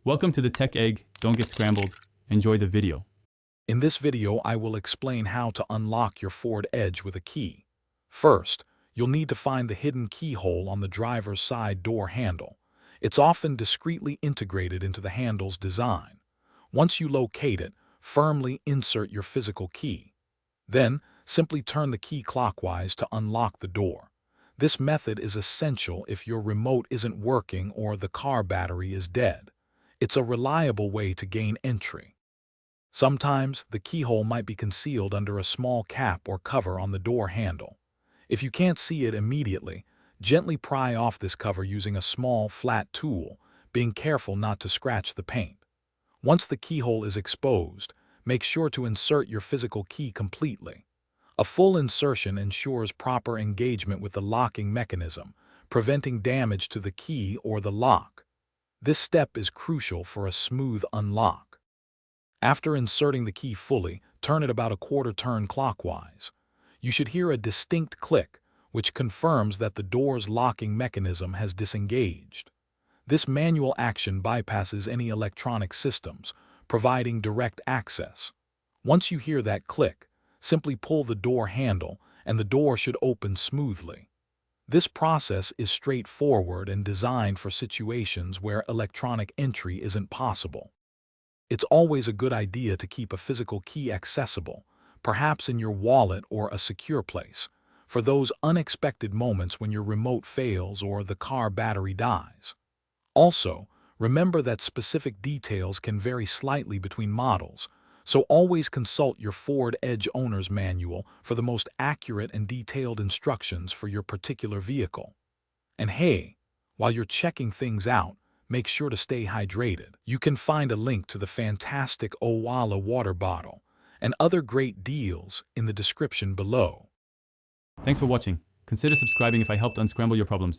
Welcome to the Tech Egg. Don't get scrambled. Enjoy the video. In this video, I will explain how to unlock your Ford Edge with a key. First, you'll need to find the hidden keyhole on the driver's side door handle. It's often discreetly integrated into the handle's design. Once you locate it, firmly insert your physical key. Then, simply turn the key clockwise to unlock the door. This method is essential if your remote isn't working or the car battery is dead. It's a reliable way to gain entry. Sometimes, the keyhole might be concealed under a small cap or cover on the door handle. If you can't see it immediately, gently pry off this cover using a small, flat tool, being careful not to scratch the paint. Once the keyhole is exposed, make sure to insert your physical key completely. A full insertion ensures proper engagement with the locking mechanism, preventing damage to the key or the lock. This step is crucial for a smooth unlock. After inserting the key fully, turn it about a quarter turn clockwise. You should hear a distinct click, which confirms that the door's locking mechanism has disengaged. This manual action bypasses any electronic systems, providing direct access. Once you hear that click, simply pull the door handle and the door should open smoothly. This process is straightforward and designed for situations where electronic entry isn't possible. It's always a good idea to keep a physical key accessible, perhaps in your wallet or a secure place, for those unexpected moments when your remote fails or the car battery dies. Also, remember that specific details can vary slightly between models, so always consult your Ford Edge owner's manual for the most accurate and detailed instructions for your particular vehicle. And hey, while you're checking things out, make sure to stay hydrated. You can find a link to the fantastic Owala water bottle and other great deals in the description below. Thanks for watching. Consider subscribing if I helped unscramble your problems.